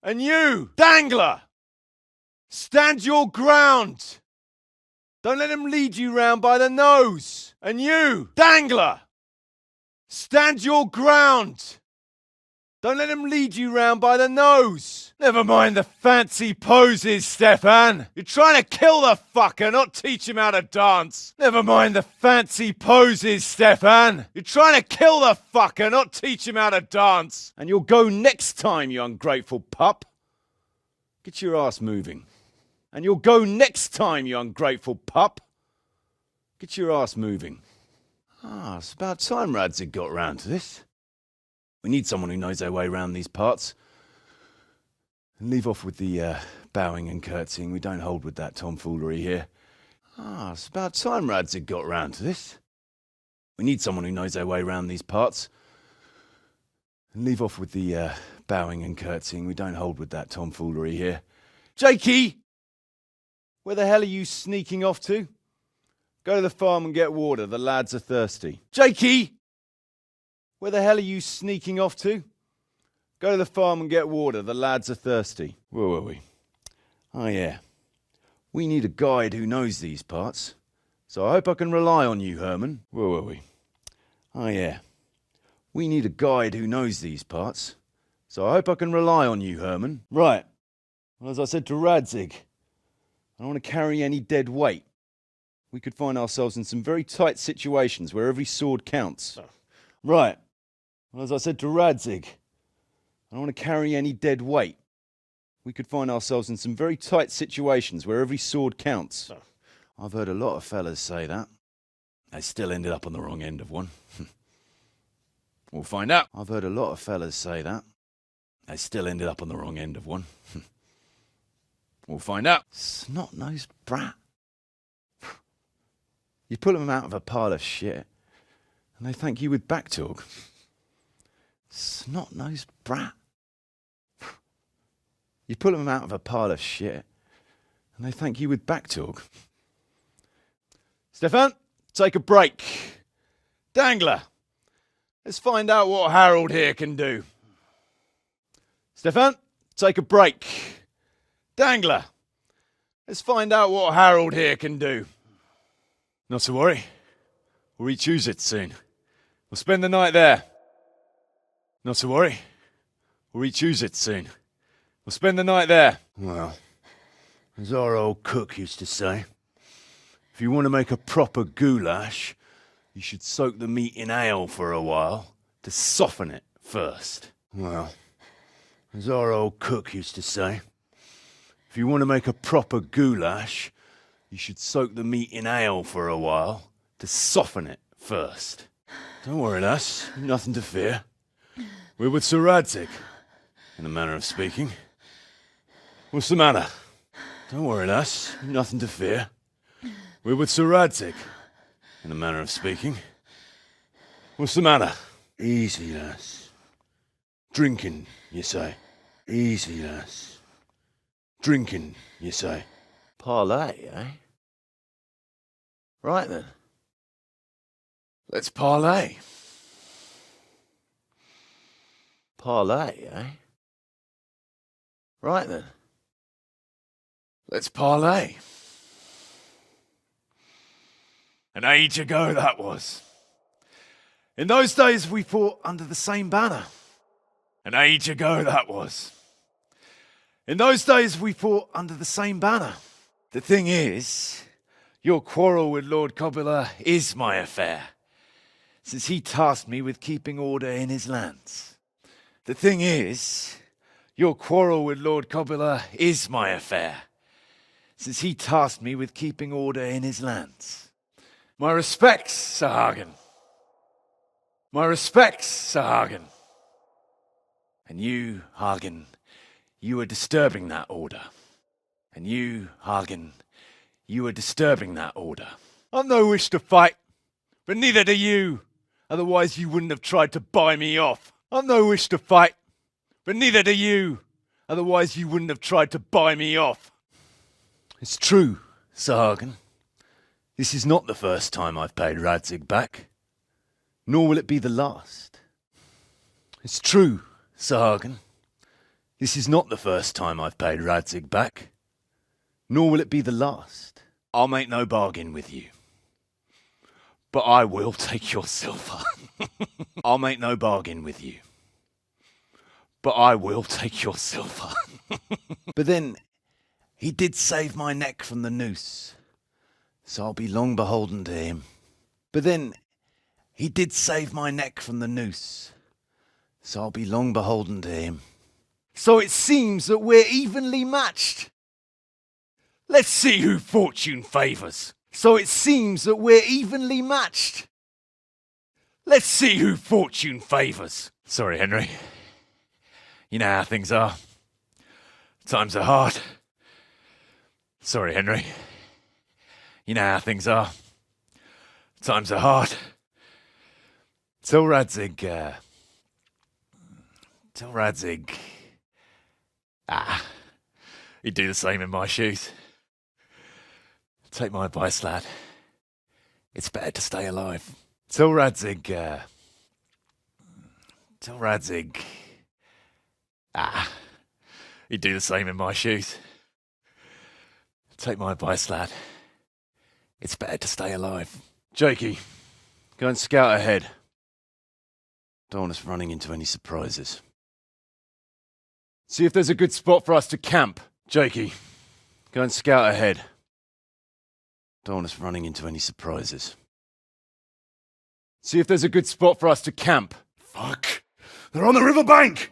And you, dangler, stand your ground. Don't let them lead you round by the nose. And you, dangler, stand your ground. Don't let them lead you round by the nose. Never mind the fancy poses, Stefan. You're trying to kill the fucker, not teach him how to dance. Never mind the fancy poses, Stefan. You're trying to kill the fucker, not teach him how to dance. And you'll go next time, you ungrateful pup. Get your ass moving. And you'll go next time, you ungrateful pup. Get your ass moving. It's about time Radzig got round to this. We need someone who knows their way around these parts. And leave off with the bowing and curtsying. We don't hold with that tomfoolery here. It's about time Radzig got round to this. We need someone who knows their way around these parts. And leave off with the bowing and curtsying. We don't hold with that tomfoolery here. Jakey! Where the hell are you sneaking off to? Go to the farm and get water. The lads are thirsty. Jakey! Where the hell are you sneaking off to? Go to the farm and get water. The lads are thirsty. Where were we? Oh, yeah. We need a guide who knows these parts. So I hope I can rely on you, Herman. Where were we? Oh, yeah. We need a guide who knows these parts. So I hope I can rely on you, Herman. Right. Well, as I said to Radzig, I don't want to carry any dead weight. We could find ourselves in some very tight situations where every sword counts. Right. Well, as I said to Radzig, I don't want to carry any dead weight. We could find ourselves in some very tight situations where every sword counts. I've heard a lot of fellas say that. They still ended up on the wrong end of one. We'll find out. I've heard a lot of fellas say that. They still ended up on the wrong end of one. We'll find out. Snot-nosed brat. You pull them out of a pile of shit, and they thank you with back talk. Snot-nosed brat. You pull them out of a pile of shit, and they thank you with back talk. Stefan, take a break. Dangler, let's find out what Harold here can do. Stefan, take a break. Dangler, let's find out what Harold here can do. Not to worry. We'll reach it soon. We'll spend the night there. Not to worry. We'll reach it soon. We'll spend the night there. Well, as our old cook used to say, if you want to make a proper goulash, you should soak the meat in ale for a while to soften it first. Well, as our old cook used to say, if you want to make a proper goulash, you should soak the meat in ale for a while to soften it first. Don't worry, lass. Nothing to fear. We're with Sir Radzig, in a manner of speaking. What's the matter? Don't worry, lass. Nothing to fear. We're with Sir Radzig, in a manner of speaking. What's the matter? Easy, lass. Drinking, you say. Easy, lass. Drinking, you say. Parlay, eh? Right then. Let's parlay. Parlay, eh? Right then. Let's parlay. An age ago that was. In those days we fought under the same banner. An age ago that was. In those days we fought under the same banner. The thing is, your quarrel with Lord Cobula is my affair, since he tasked me with keeping order in his lands. The thing is, your quarrel with Lord Cobula is my affair, since he tasked me with keeping order in his lands. My respects, Sir Hagen. My respects, Sir Hagen. And you, Hagen, you are disturbing that order. And you, Hagen, you are disturbing that order. I've no wish to fight, but neither do you. Otherwise you wouldn't have tried to buy me off. I've no wish to fight, but neither do you. Otherwise you wouldn't have tried to buy me off. It's true, Sir Hagen. This is not the first time I've paid Radzig back, nor will it be the last. It's true, Sir Hagen. This is not the first time I've paid Radzig back, nor will it be the last. I'll make no bargain with you, but I will take your silver. I'll make no bargain with you, but I will take your silver. But then, he did save my neck from the noose, so I'll be long beholden to him. But then, he did save my neck from the noose, so I'll be long beholden to him. So it seems that we're evenly matched. Let's see who fortune favours. So it seems that we're evenly matched. Let's see who fortune favours. Sorry, Henry. You know how things are. Times are hard. Sorry, Henry. You know how things are. Times are hard. Tell Radzig, he'd do the same in my shoes. Take my advice, lad. It's better to stay alive. Tell Radzig, he'd do the same in my shoes. Take my advice, lad. It's better to stay alive. Jakey, go and scout ahead. Don't want us running into any surprises. See if there's a good spot for us to camp. Jakey, go and scout ahead. Don't want us running into any surprises. See if there's a good spot for us to camp. Fuck! They're on the riverbank!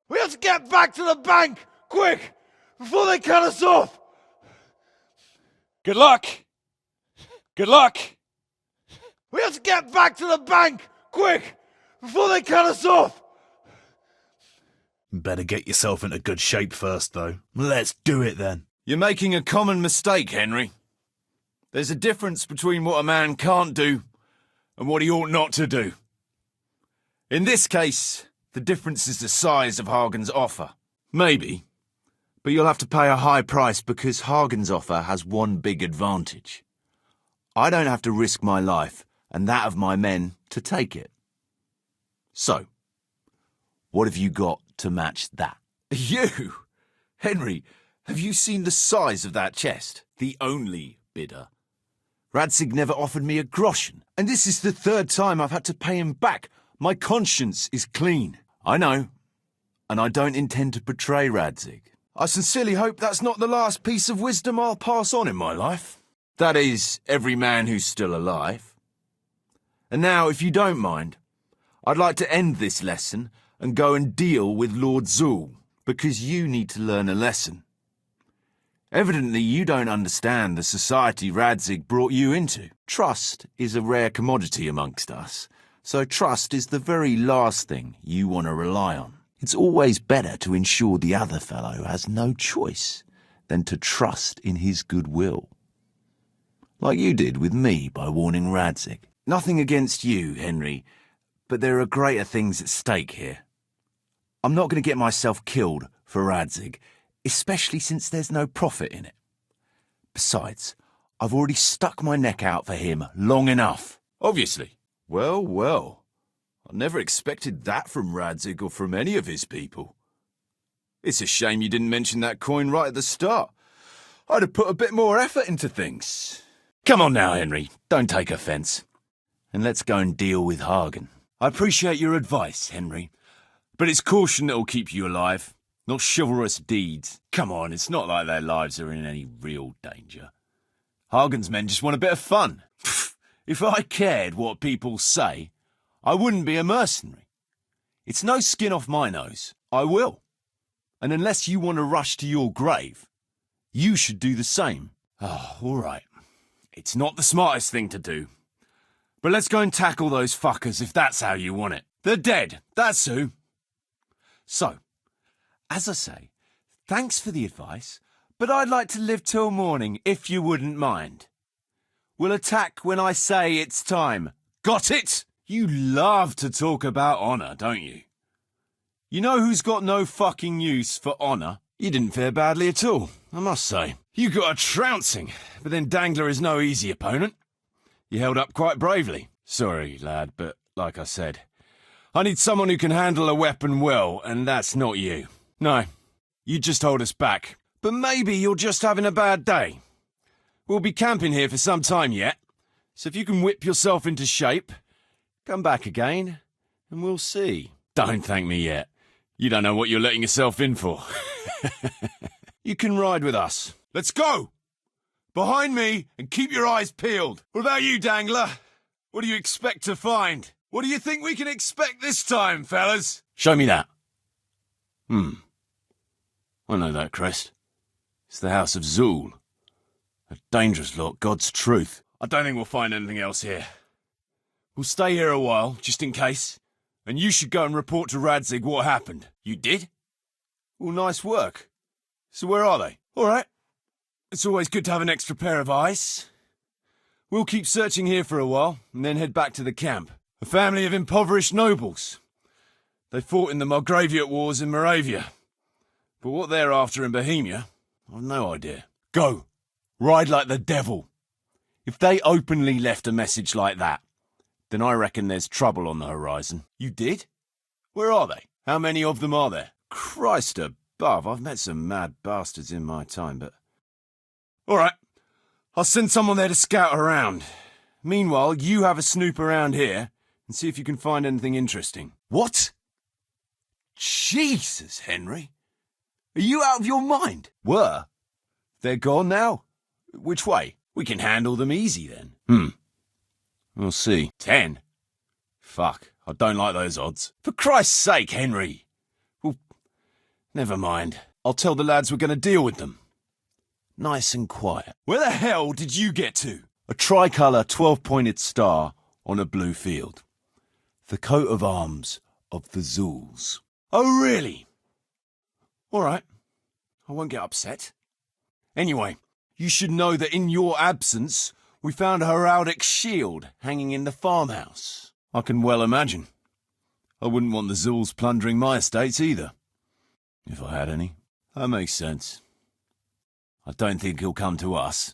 We have to get back to the bank! Quick! Before they cut us off! Good luck! Good luck! We have to get back to the bank! Quick! Before they cut us off! Better get yourself into good shape first, though. Let's do it, then. You're making a common mistake, Henry. There's a difference between what a man can't do and what he ought not to do. In this case, the difference is the size of Hagen's offer. Maybe. But you'll have to pay a high price because Hagen's offer has one big advantage. I don't have to risk my life and that of my men to take it. So, what have you got to match that? You? Henry, have you seen the size of that chest? The only bidder. Radzig never offered me a groschen. And this is the third time I've had to pay him back. My conscience is clean. I know. And I don't intend to betray Radzig. I sincerely hope that's not the last piece of wisdom I'll pass on in my life. That is, every man who's still alive. And now, if you don't mind, I'd like to end this lesson and go and deal with Lord Zool, because you need to learn a lesson. Evidently, you don't understand the society Radzig brought you into. Trust is a rare commodity amongst us, so trust is the very last thing you want to rely on. It's always better to ensure the other fellow has no choice than to trust in his goodwill. Like you did with me by warning Radzig. Nothing against you, Henry, but there are greater things at stake here. I'm not going to get myself killed for Radzig, especially since there's no profit in it. Besides, I've already stuck my neck out for him long enough. Obviously. Well. I never expected that from Radzig or from any of his people. It's a shame you didn't mention that coin right at the start. I'd have put a bit more effort into things. Come on now, Henry. Don't take offence. And let's go and deal with Hagen. I appreciate your advice, Henry. But it's caution that'll keep you alive, not chivalrous deeds. Come on, it's not like their lives are in any real danger. Hagen's men just want a bit of fun. If I cared what people say, I wouldn't be a mercenary. It's no skin off my nose. I will. And unless you want to rush to your grave, you should do the same. Oh, all right. It's not the smartest thing to do. But let's go and tackle those fuckers if that's how you want it. They're dead, that's who. So, as I say, thanks for the advice, but I'd like to live till morning, if you wouldn't mind. We'll attack when I say it's time. Got it? You love to talk about honour, don't you? You know who's got no fucking use for honour? You didn't fare badly at all, I must say. You got a trouncing, but then Dangler is no easy opponent. You held up quite bravely. Sorry, lad, but like I said, I need someone who can handle a weapon well, and that's not you. No, you just hold us back. But maybe you're just having a bad day. We'll be camping here for some time yet, so if you can whip yourself into shape, come back again, and we'll see. Don't thank me yet. You don't know what you're letting yourself in for. You can ride with us. Let's go! Behind me, and keep your eyes peeled. What about you, Dangler? What do you expect to find? What do you think we can expect this time, fellas? Show me that. I know that crest. It's the House of Zool. A dangerous lot, God's truth. I don't think we'll find anything else here. We'll stay here a while, just in case. And you should go and report to Radzig what happened. You did? Well, nice work. So where are they? All right. It's always good to have an extra pair of eyes. We'll keep searching here for a while, and then head back to the camp. A family of impoverished nobles. They fought in the Margraviate Wars in Moravia. But what they're after in Bohemia, I've no idea. Go. Ride like the devil. If they openly left a message like that, then I reckon there's trouble on the horizon. You did? Where are they? How many of them are there? Christ above, I've met some mad bastards in my time, but... All right, I'll send someone there to scout around. Meanwhile, you have a snoop around here and see if you can find anything interesting. What? Jesus, Henry. Are you out of your mind? Were? They're gone now? Which way? We can handle them easy then. We'll see. 10? Fuck, I don't like those odds. For Christ's sake, Henry. Well, never mind. I'll tell the lads we're going to deal with them. Nice and quiet. Where the hell did you get to? A tricolour 12-pointed star on a blue field. The coat of arms of the Zools. Oh, really? All right. I won't get upset. Anyway, you should know that in your absence, we found a heraldic shield hanging in the farmhouse. I can well imagine. I wouldn't want the Zools plundering my estates either. If I had any. That makes sense. I don't think he'll come to us,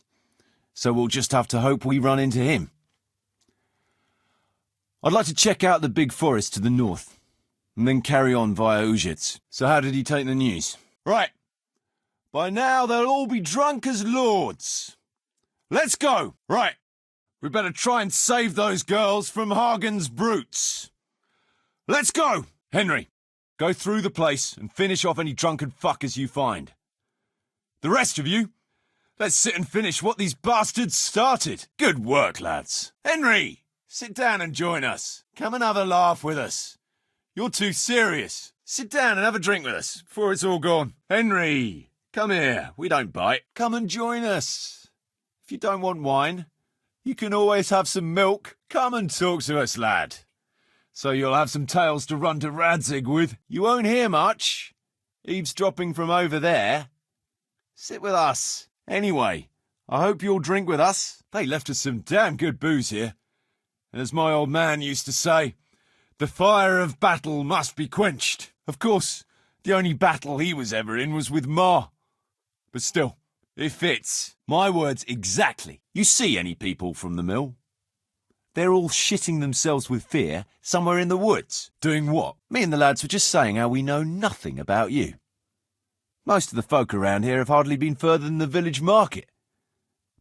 so we'll just have to hope we run into him. I'd like to check out the big forest to the north, and then carry on via Ujits. So how did he take the news? Right. By now they'll all be drunk as lords. Let's go. Right. We better try and save those girls from Hagen's brutes. Let's go. Henry, go through the place and finish off any drunken fuckers you find. The rest of you, let's sit and finish what these bastards started. Good work, lads. Henry, sit down and join us. Come and have a laugh with us. You're too serious. Sit down and have a drink with us before it's all gone. Henry, come here. We don't bite. Come and join us. If you don't want wine, you can always have some milk. Come and talk to us, lad. So you'll have some tales to run to Radzig with. You won't hear much. Eavesdropping from over there. Sit with us. Anyway, I hope you'll drink with us. They left us some damn good booze here. And as my old man used to say, the fire of battle must be quenched. Of course, the only battle he was ever in was with Ma. But still, it fits. My words exactly. You see any people from the mill? They're all shitting themselves with fear somewhere in the woods. Doing what? Me and the lads were just saying how we know nothing about you. Most of the folk around here have hardly been further than the village market.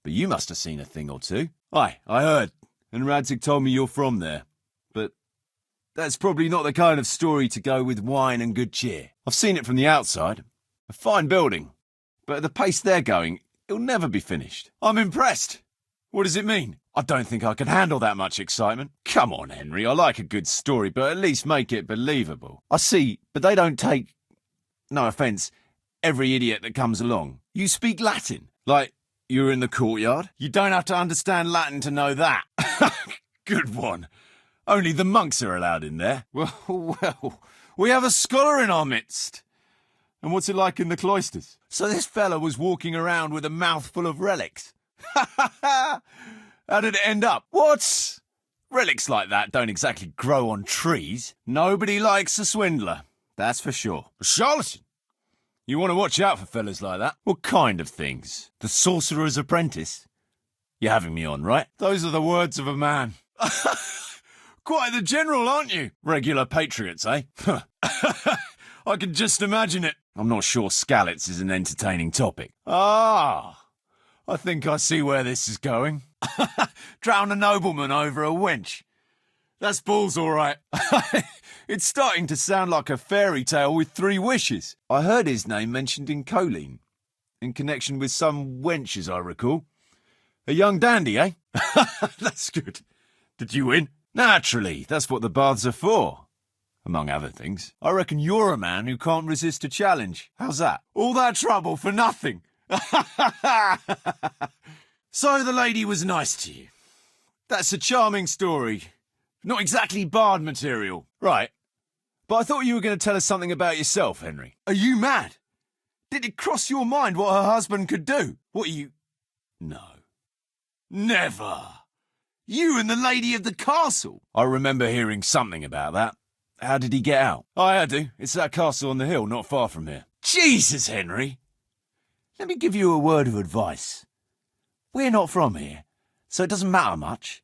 But you must have seen a thing or two. Aye, I heard. And Radzig told me you're from there. But that's probably not the kind of story to go with wine and good cheer. I've seen it from the outside. A fine building. But at the pace they're going, it'll never be finished. I'm impressed. What does it mean? I don't think I could handle that much excitement. Come on, Henry, I like a good story, but at least make it believable. I see, but they don't take, no offence, every idiot that comes along. You speak Latin? Like, you're in the courtyard? You don't have to understand Latin to know that. Good one. Only the monks are allowed in there. Well, we have a scholar in our midst. And what's it like in the cloisters? So this fella was walking around with a mouthful of relics. Ha ha ha! How did it end up? What? Relics like that don't exactly grow on trees. Nobody likes a swindler, that's for sure. A charlatan? You want to watch out for fellas like that? What kind of things? The sorcerer's apprentice? You're having me on, right? Those are the words of a man. Quite the general, aren't you? Regular patriots, eh? I can just imagine it. I'm not sure Scallots is an entertaining topic. Ah, I think I see where this is going. Drown a nobleman over a wench. That's balls, all right. It's starting to sound like a fairy tale with 3 wishes. I heard his name mentioned in Colleen, in connection with some wench, as I recall. A young dandy, eh? That's good. Did you win? Naturally, that's what the baths are for, among other things. I reckon you're a man who can't resist a challenge. How's that? All that trouble for nothing. So the lady was nice to you. That's a charming story. Not exactly bard material. Right. But I thought you were going to tell us something about yourself, Henry. Are you mad? Did it cross your mind what her husband could do? What are you... No. Never. You and the lady of the castle. I remember hearing something about that. How did he get out? I do. It's that castle on the hill, not far from here. Jesus, Henry. Let me give you a word of advice. We're not from here, so it doesn't matter much.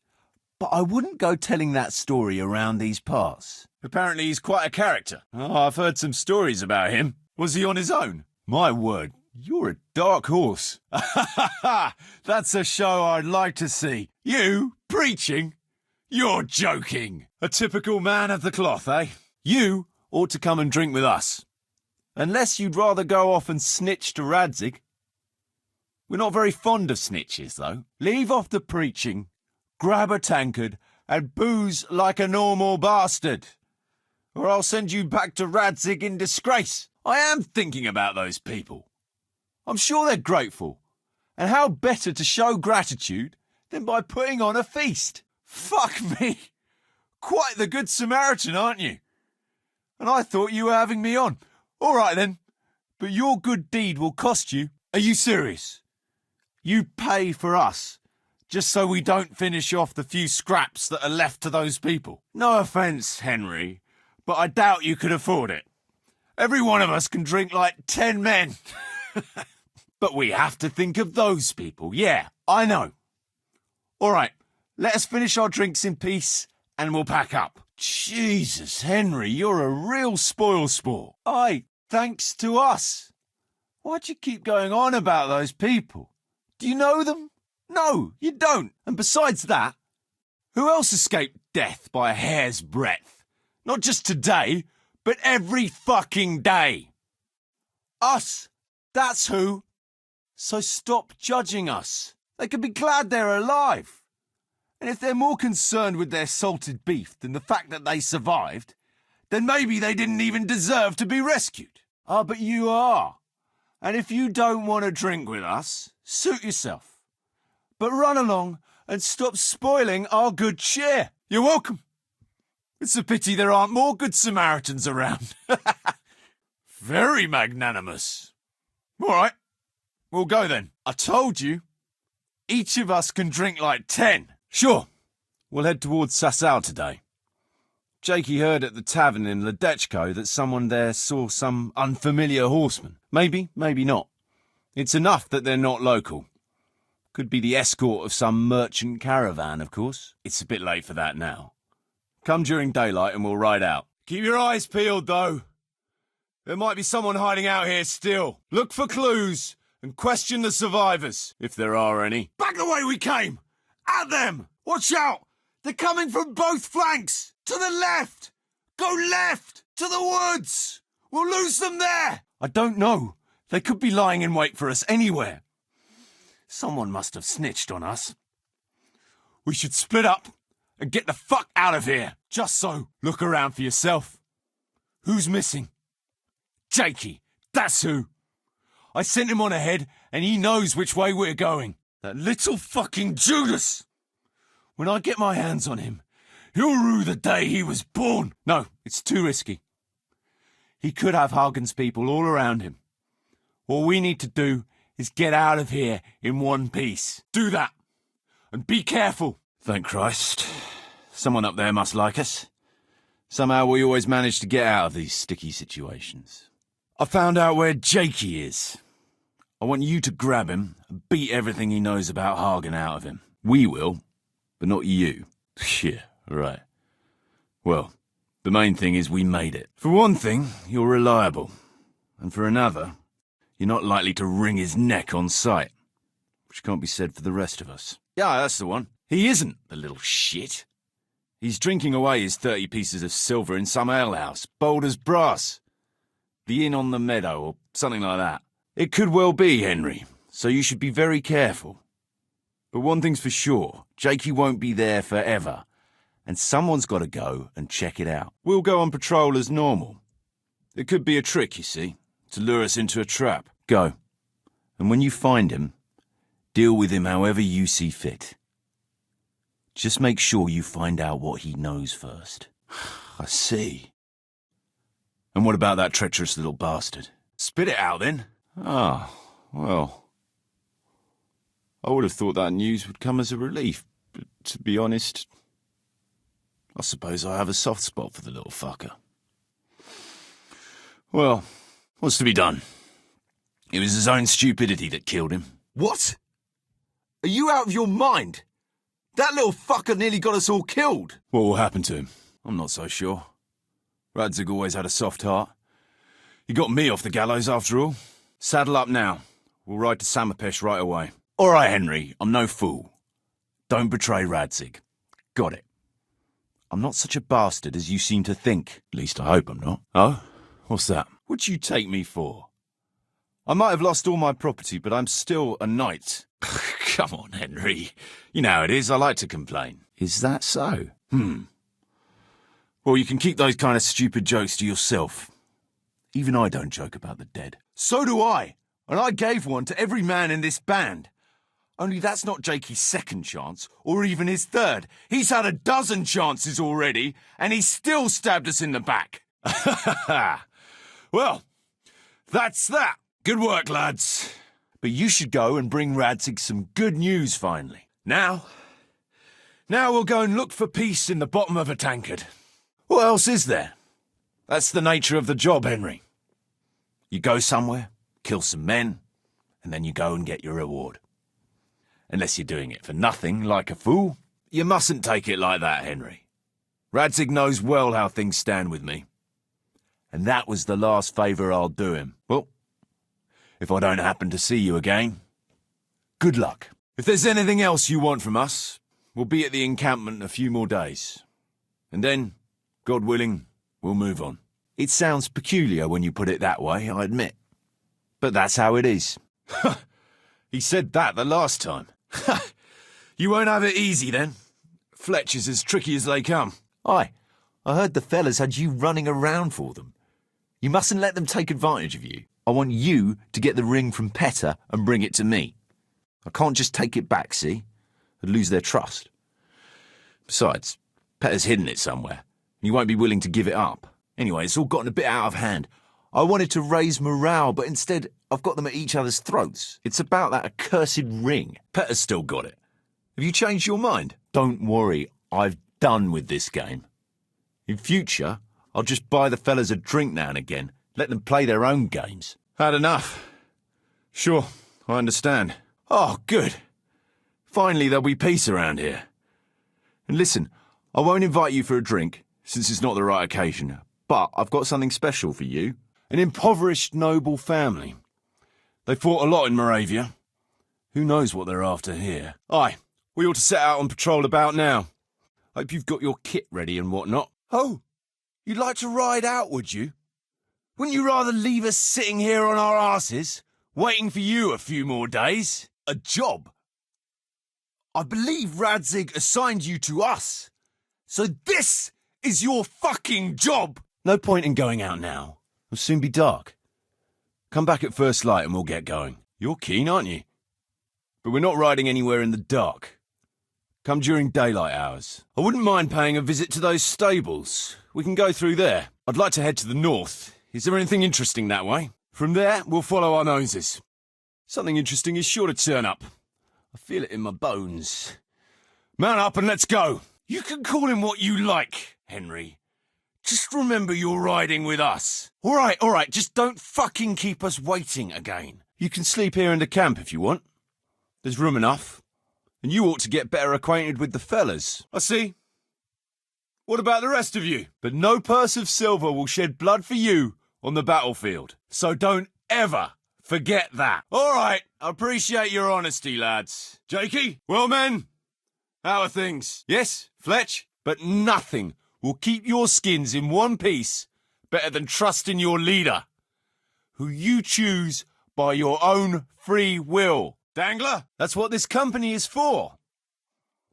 But I wouldn't go telling that story around these parts. Apparently he's quite a character. Oh, I've heard some stories about him. Was he on his own? My word, you're a dark horse. That's a show I'd like to see. You preaching? You're joking. A typical man of the cloth, eh? You ought to come and drink with us. Unless you'd rather go off and snitch to Radzig. We're not very fond of snitches, though. Leave off the preaching, grab a tankard, and booze like a normal bastard. Or I'll send you back to Radzig in disgrace. I am thinking about those people. I'm sure they're grateful. And how better to show gratitude than by putting on a feast? Fuck me. Quite the good Samaritan, aren't you? And I thought you were having me on. All right, then. But your good deed will cost you. Are you serious? You pay for us, just so we don't finish off the few scraps that are left to those people. No offence, Henry, but I doubt you could afford it. Every one of us can drink like 10 men. But we have to think of those people. Yeah, I know. All right, let us finish our drinks in peace and we'll pack up. Jesus, Henry, you're a real spoil sport. Aye, thanks to us. Why'd you keep going on about those people? Do you know them? No, you don't. And besides that, who else escaped death by a hair's breadth? Not just today, but every fucking day. Us. That's who. So stop judging us. They could be glad they're alive. And if they're more concerned with their salted beef than the fact that they survived, then maybe they didn't even deserve to be rescued. Ah, but you are. And if you don't want to drink with us, suit yourself. But run along and stop spoiling our good cheer. You're welcome. It's a pity there aren't more good Samaritans around. Very magnanimous. All right, we'll go then. I told you, each of us can drink like 10. Sure. We'll head towards Sasau today. Jakey heard at the tavern in Ledechko that someone there saw some unfamiliar horseman. Maybe, maybe not. It's enough that they're not local. Could be the escort of some merchant caravan, of course. It's a bit late for that now. Come during daylight and we'll ride out. Keep your eyes peeled, though. There might be someone hiding out here still. Look for clues and question the survivors, if there are any. Back the way we came! At them! Watch out! They're coming from both flanks! To the left! Go left! To the woods! We'll lose them there! I don't know. They could be lying in wait for us anywhere. Someone must have snitched on us. We should split up and get the fuck out of here. Just so. Look around for yourself. Who's missing? Jakey. That's who. I sent him on ahead and he knows which way we're going. That little fucking Judas! When I get my hands on him, he'll rue the day he was born. No, it's too risky. He could have Hagen's people all around him. All we need to do is get out of here in one piece. Do that. And be careful. Thank Christ. Someone up there must like us. Somehow we always manage to get out of these sticky situations. I found out where Jakey is. I want you to grab him and beat everything he knows about Hagen out of him. We will, but not you. Yeah, right. Well, the main thing is we made it. For one thing, you're reliable. And for another, you're not likely to wring his neck on sight. Which can't be said for the rest of us. Yeah, that's the one. He isn't, the little shit. He's drinking away his 30 pieces of silver in some alehouse, bold as brass. The inn on the meadow, or something like that. It could well be, Henry, so you should be very careful. But one thing's for sure, Jakey won't be there forever, and someone's got to go and check it out. We'll go on patrol as normal. It could be a trick, you see, to lure us into a trap. Go, and when you find him, deal with him however you see fit. Just make sure you find out what he knows first. I see. And what about that treacherous little bastard? Spit it out, then. Ah, well. I would have thought that news would come as a relief, but to be honest, I suppose I have a soft spot for the little fucker. Well, what's to be done? It was his own stupidity that killed him. What? Are you out of your mind? That little fucker nearly got us all killed. What will happen to him? I'm not so sure. Radzig always had a soft heart. He got me off the gallows after all. Saddle up now. We'll ride to Samapesh right away. All right, Henry, I'm no fool. Don't betray Radzig. Got it. I'm not such a bastard as you seem to think. At least I hope I'm not. Oh? What's that? What'd you take me for? I might have lost all my property, but I'm still a knight. Come on, Henry. You know how it is, I like to complain. Is that so? Well, you can keep those kind of stupid jokes to yourself. Even I don't joke about the dead. So do I, and I gave one to every man in this band. Only that's not Jakey's second chance, or even his third. He's had a dozen chances already, and he still stabbed us in the back. Well, that's that. Good work, lads. But you should go and bring Radzig some good news finally. Now we'll go and look for peace in the bottom of a tankard. What else is there? That's the nature of the job, Henry. You go somewhere, kill some men, and then you go and get your reward. Unless you're doing it for nothing, like a fool. You mustn't take it like that, Henry. Radzig knows well how things stand with me. And that was the last favour I'll do him. Well, if I don't happen to see you again, good luck. If there's anything else you want from us, we'll be at the encampment in a few more days. And then, God willing, we'll move on. It sounds peculiar when you put it that way, I admit. But that's how it is. He said that the last time. You won't have it easy then. Fletch is as tricky as they come. Aye, I heard the fellas had you running around for them. You mustn't let them take advantage of you. I want you to get the ring from Petter and bring it to me. I can't just take it back, see? I'd lose their trust. Besides, Petter's hidden it somewhere, and he won't be willing to give it up. Anyway, it's all gotten a bit out of hand. I wanted to raise morale, but instead I've got them at each other's throats. It's about that accursed ring. Petter's still got it. Have you changed your mind? Don't worry, I've done with this game. In future, I'll just buy the fellas a drink now and again, let them play their own games. Had enough. Sure, I understand. Oh, good. Finally there'll be peace around here. And listen, I won't invite you for a drink, since it's not the right occasion, but I've got something special for you. An impoverished noble family. They fought a lot in Moravia. Who knows what they're after here? Aye, we ought to set out on patrol about now. Hope you've got your kit ready and whatnot. Oh, you'd like to ride out, would you? Wouldn't you rather leave us sitting here on our arses, waiting for you a few more days? A job? I believe Radzig assigned you to us. So this is your fucking job! No point in going out now. It'll soon be dark. Come back at first light and we'll get going. You're keen, aren't you? But we're not riding anywhere in the dark. Come during daylight hours. I wouldn't mind paying a visit to those stables. We can go through there. I'd like to head to the north. Is there anything interesting that way? From there, we'll follow our noses. Something interesting is sure to turn up. I feel it in my bones. Mount up and let's go. You can call him what you like, Henry. Just remember you're riding with us. All right, just don't fucking keep us waiting again. You can sleep here in the camp if you want. There's room enough. And you ought to get better acquainted with the fellas. I see. What about the rest of you? But no purse of silver will shed blood for you on the battlefield. So don't ever forget that. All right, I appreciate your honesty, lads. Jakey, well, men, how are things? Yes, Fletch, but nothing will keep your skins in one piece better than trusting your leader, who you choose by your own free will. Dangler, that's what this company is for.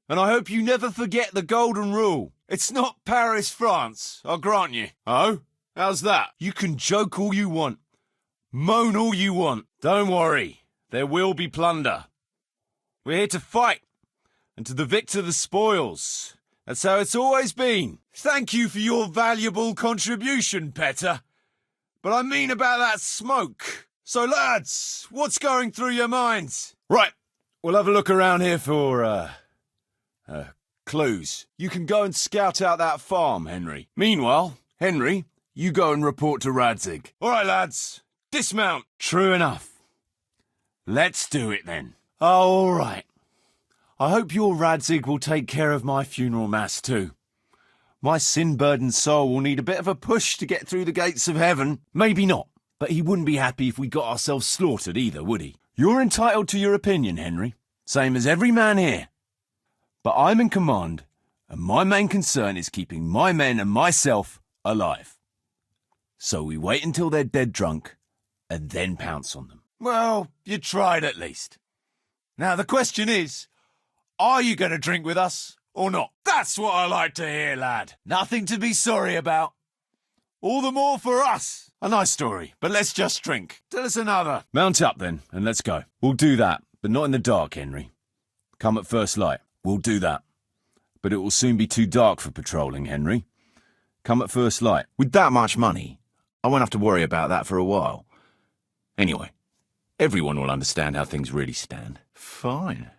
And I hope you never forget the golden rule. It's not Paris, France, I'll grant you. Oh? How's that? You can joke all you want, moan all you want. Don't worry, there will be plunder. We're here to fight, and to the victor the spoils. That's how it's always been. Thank you for your valuable contribution, Petter. But I mean about that smoke. So, lads, what's going through your minds? Right, we'll have a look around here for, clues. You can go and scout out that farm, Henry. Meanwhile, Henry, you go and report to Radzig. All right, lads, dismount. True enough. Let's do it then. All right. I hope your Radzig will take care of my funeral mass too. My sin-burdened soul will need a bit of a push to get through the gates of heaven. Maybe not, but he wouldn't be happy if we got ourselves slaughtered either, would he? You're entitled to your opinion, Henry, same as every man here. But I'm in command, and my main concern is keeping my men and myself alive. So we wait until they're dead drunk, and then pounce on them. Well, you tried at least. Now the question is, are you going to drink with us or not? That's what I like to hear, lad. Nothing to be sorry about. All the more for us. A nice story, but let's just drink. Tell us another. Mount up then, and let's go. We'll do that, but not in the dark, Henry. Come at first light. We'll do that. But it will soon be too dark for patrolling, Henry. Come at first light. With that much money, I won't have to worry about that for a while. Anyway, everyone will understand how things really stand. Fine.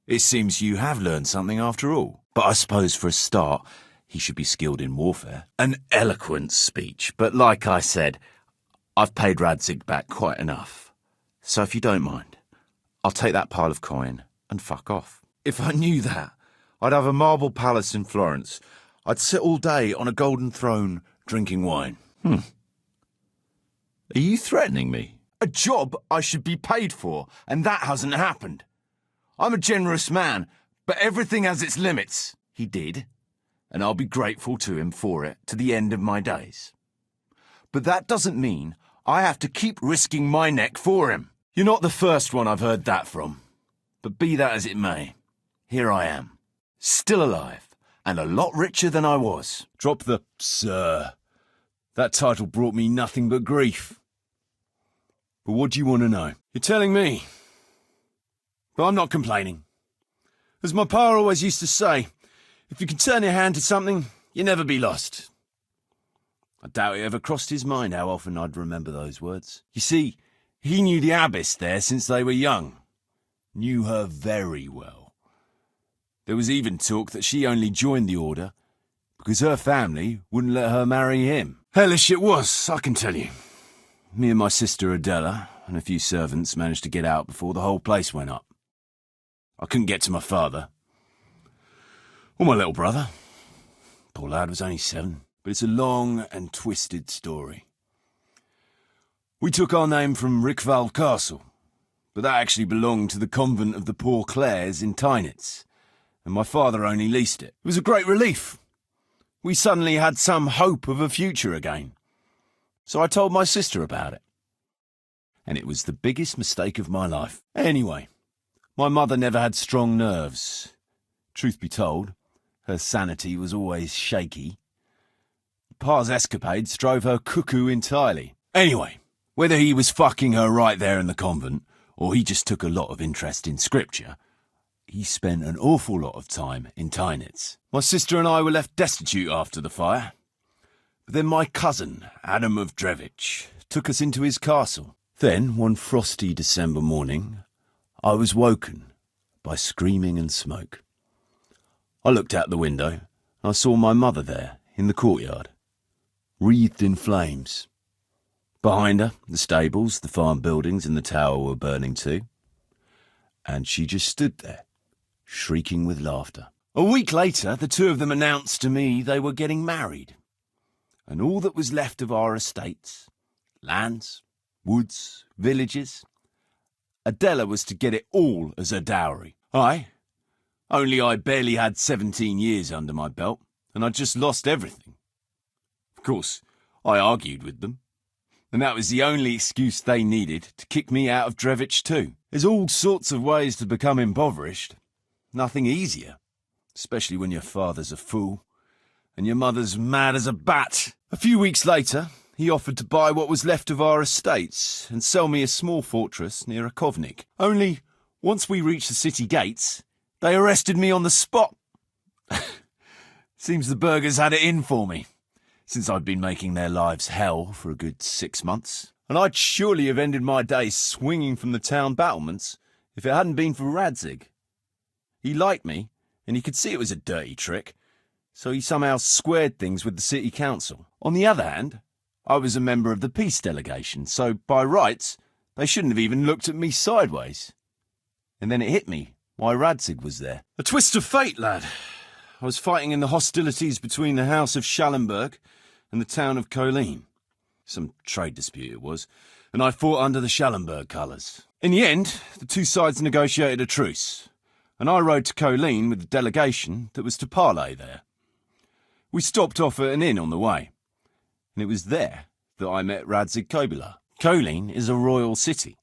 It seems you have learned something after all. But I suppose for a start, he should be skilled in warfare. An eloquent speech, but like I said, I've paid Radzig back quite enough. So if you don't mind, I'll take that pile of coin and fuck off. If I knew that, I'd have a marble palace in Florence. I'd sit all day on a golden throne drinking wine. Are you threatening me? A job I should be paid for, and that hasn't happened. I'm a generous man, but everything has its limits. He did, and I'll be grateful to him for it to the end of my days. But that doesn't mean I have to keep risking my neck for him. You're not the first one I've heard that from. But be that as it may, here I am, still alive, and a lot richer than I was. Drop the sir. That title brought me nothing but grief. But what do you want to know? You're telling me. But I'm not complaining. As my pa always used to say, if you can turn your hand to something, you'll never be lost. I doubt it ever crossed his mind how often I'd remember those words. You see, he knew the abbess there since they were young. Knew her very well. There was even talk that she only joined the order because her family wouldn't let her marry him. Hellish it was, I can tell you. Me and my sister Adela and a few servants managed to get out before the whole place went up. I couldn't get to my father. Or my little brother. Poor lad was only 7. But it's a long and twisted story. We took our name from Rickvald Castle, but that actually belonged to the convent of the Poor Clares in Tynitz, and my father only leased it. It was a great relief. We suddenly had some hope of a future again. So I told my sister about it. And it was the biggest mistake of my life. Anyway, my mother never had strong nerves. Truth be told, her sanity was always shaky. Pa's escapades drove her cuckoo entirely. Anyway, whether he was fucking her right there in the convent, or he just took a lot of interest in scripture, he spent an awful lot of time in Tynitz. My sister and I were left destitute after the fire. But then my cousin, Adam of Drevich, took us into his castle. Then, one frosty December morning, I was woken by screaming and smoke. I looked out the window, and I saw my mother there, in the courtyard, wreathed in flames. Behind her, the stables, the farm buildings and the tower were burning too. And she just stood there, shrieking with laughter. A week later, the two of them announced to me they were getting married. And all that was left of our estates, lands, woods, villages, Adela was to get it all as her dowry. Aye. Only I barely had 17 years under my belt, and I'd just lost everything. Of course, I argued with them, and that was the only excuse they needed to kick me out of Drevich too. There's all sorts of ways to become impoverished. Nothing easier, especially when your father's a fool, and your mother's mad as a bat. A few weeks later, he offered to buy what was left of our estates and sell me a small fortress near Akovnik. Only, once we reached the city gates, they arrested me on the spot. Seems the burghers had it in for me, since I'd been making their lives hell for a good 6 months. And I'd surely have ended my days swinging from the town battlements if it hadn't been for Radzig. He liked me, and he could see it was a dirty trick, so he somehow squared things with the city council. On the other hand, I was a member of the peace delegation, so by rights, they shouldn't have even looked at me sideways. And then it hit me why Radzig was there. A twist of fate, lad. I was fighting in the hostilities between the House of Schallenberg and the town of Colleen. Some trade dispute it was, and I fought under the Schallenberg colours. In the end, the two sides negotiated a truce, and I rode to Colleen with the delegation that was to parley there. We stopped off at an inn on the way, and it was there that I met Radzig Kobyla. Colleen is a royal city,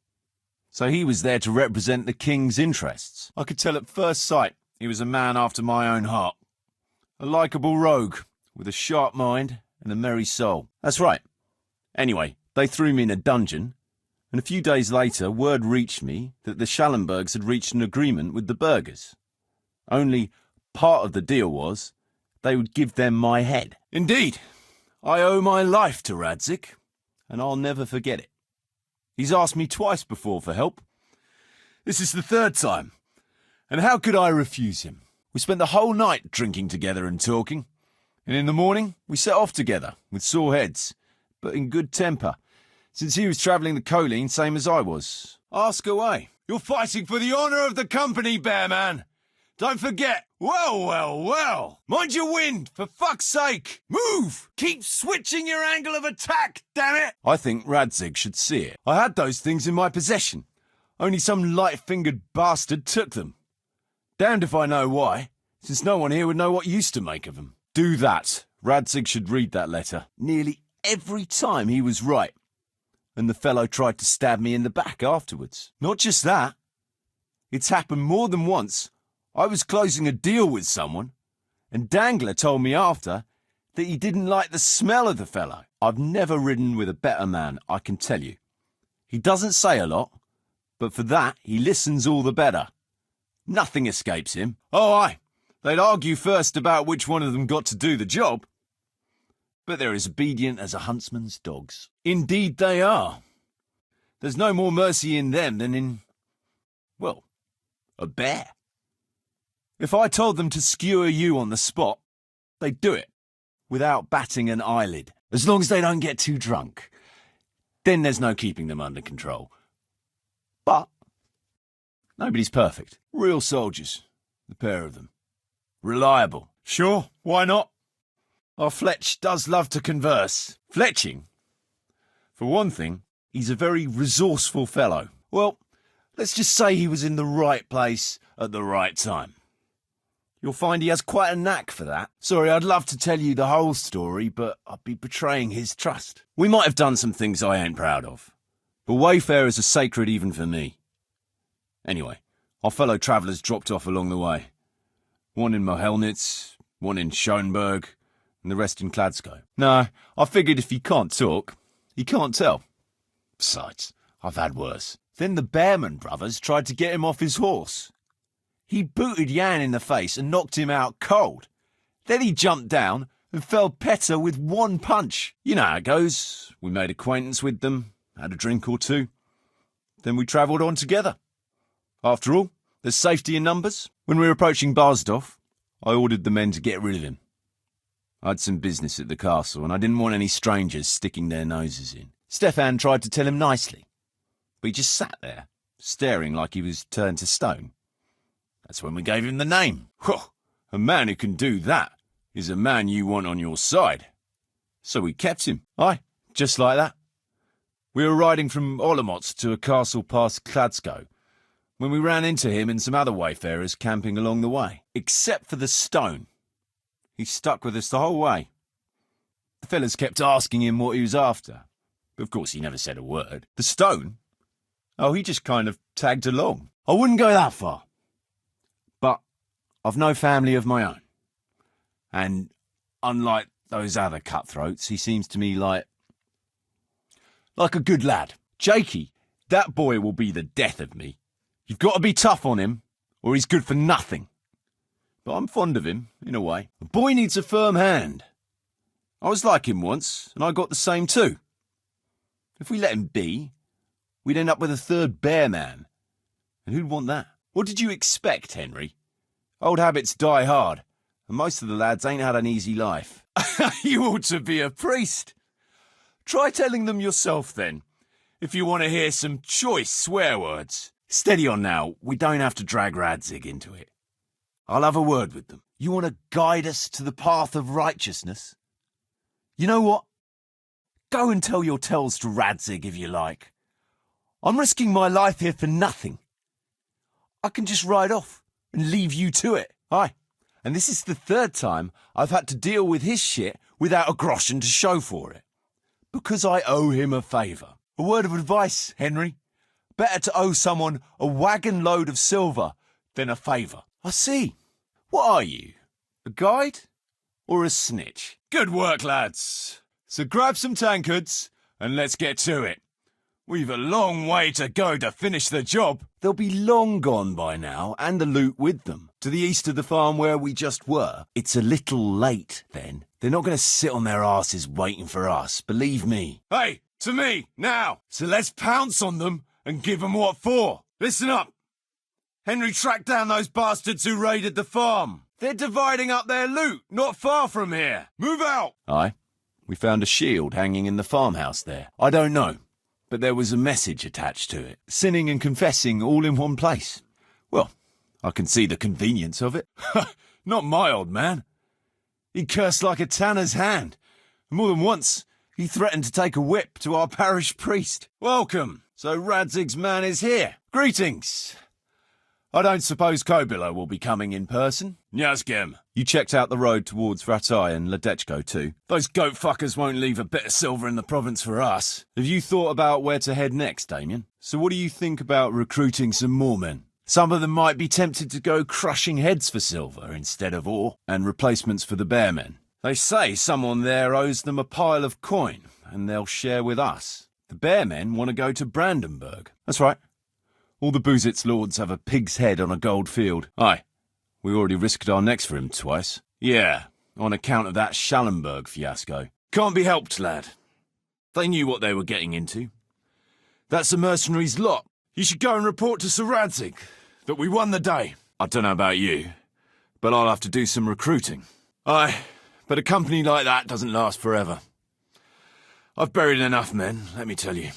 so he was there to represent the king's interests. I could tell at first sight he was a man after my own heart. A likeable rogue, with a sharp mind and a merry soul. That's right. Anyway, they threw me in a dungeon, and a few days later word reached me that the Schallenbergs had reached an agreement with the burghers. Only part of the deal was they would give them my head. Indeed, I owe my life to Radzig, and I'll never forget it. He's asked me twice before for help. This is the third time, and how could I refuse him? We spent the whole night drinking together and talking, and in the morning we set off together with sore heads, but in good temper, since he was travelling the Colleen same as I was. Ask away. You're fighting for the honour of the company, Bearman. Don't forget. Well, well, well. Mind your wind, for fuck's sake. Move! Keep switching your angle of attack, damn it! I think Radzig should see it. I had those things in my possession. Only some light-fingered bastard took them. Damned if I know why, since no one here would know what use to make of them. Do that. Radzig should read that letter. Nearly every time he was right, and the fellow tried to stab me in the back afterwards. Not just that. It's happened more than once. I was closing a deal with someone, and Dangler told me after that he didn't like the smell of the fellow. I've never ridden with a better man, I can tell you. He doesn't say a lot, but for that he listens all the better. Nothing escapes him. Oh, aye. They'd argue first about which one of them got to do the job. But they're as obedient as a huntsman's dogs. Indeed they are. There's no more mercy in them than in, well, a bear. If I told them to skewer you on the spot, they'd do it, without batting an eyelid. As long as they don't get too drunk. Then there's no keeping them under control. But nobody's perfect. Real soldiers, the pair of them. Reliable. Sure, why not? Our Fletch does love to converse. Fletching? For one thing, he's a very resourceful fellow. Well, let's just say he was in the right place at the right time. You'll find he has quite a knack for that. Sorry, I'd love to tell you the whole story, but I'd be betraying his trust. We might have done some things I ain't proud of, but wayfarers are sacred even for me. Anyway, our fellow travellers dropped off along the way. One in Mohelnitz, one in Schoenberg, and the rest in Kladsko. No, I figured if he can't talk, he can't tell. Besides, I've had worse. Then the Bearman brothers tried to get him off his horse. He booted Jan in the face and knocked him out cold. Then he jumped down and felled Petter with one punch. You know how it goes. We made acquaintance with them, had a drink or two. Then we travelled on together. After all, there's safety in numbers. When we were approaching Barsdorf, I ordered the men to get rid of him. I had some business at the castle, and I didn't want any strangers sticking their noses in. Stefan tried to tell him nicely, but he just sat there, staring like he was turned to stone. That's when we gave him the name. Whew, A man who can do that is a man you want on your side. So we kept him. Aye, just like that. We were riding from Olomouc to a castle past Kladsko when we ran into him and some other wayfarers camping along the way. Except for the stone. He stuck with us the whole way. The fellas kept asking him what he was after, but of course he never said a word. The stone? Oh, he just kind of tagged along. I wouldn't go that far. But I've no family of my own. And unlike those other cutthroats, he seems to me like a good lad. Jakey, that boy will be the death of me. You've got to be tough on him, or he's good for nothing. But I'm fond of him, in a way. A boy needs a firm hand. I was like him once, and I got the same too. If we let him be, we'd end up with a third bear man. And who'd want that? What did you expect, Henry? Old habits die hard, and most of the lads ain't had an easy life. You ought to be a priest. Try telling them yourself, then, if you want to hear some choice swear words. Steady on now, we don't have to drag Radzig into it. I'll have a word with them. You want to guide us to the path of righteousness? You know what? Go and tell your tales to Radzig if you like. I'm risking my life here for nothing. I can just ride off and leave you to it. Aye, and this is the third time I've had to deal with his shit without a groschen to show for it. Because I owe him a favour. A word of advice, Henry. Better to owe someone a wagon load of silver than a favour. I see. What are you? A guide? Or a snitch? Good work, lads. So grab some tankards and let's get to it. We've a long way to go to finish the job. They'll be long gone by now, and the loot with them. To the east of the farm where we just were. It's a little late, then. They're not going to sit on their asses waiting for us, believe me. Hey, to me, now. So let's pounce on them and give them what for. Listen up. Henry tracked down those bastards who raided the farm. They're dividing up their loot, not far from here. Move out. Aye. We found a shield hanging in the farmhouse there. I don't know, but there was a message attached to it. Sinning and confessing all in one place. Well, I can see the convenience of it. Not my old man. He cursed like a tanner's hand. More than once, he threatened to take a whip to our parish priest. Welcome. So Radzig's man is here. Greetings. I don't suppose Kobilo will be coming in person? Nyazgem. You checked out the road towards Ratai and Ledechko too? Those goat fuckers won't leave a bit of silver in the province for us. Have you thought about where to head next, Damien? So what do you think about recruiting some more men? Some of them might be tempted to go crushing heads for silver instead of ore, and replacements for the bearmen. They say someone there owes them a pile of coin, and they'll share with us. The bearmen want to go to Brandenburg. That's right. All the Buzitz lords have a pig's head on a gold field. Aye, we already risked our necks for him twice. Yeah, on account of that Schallenberg fiasco. Can't be helped, lad. They knew what they were getting into. That's a mercenary's lot. You should go and report to Sir Radzig that we won the day. I don't know about you, but I'll have to do some recruiting. Aye, but a company like that doesn't last forever. I've buried enough men, let me tell you.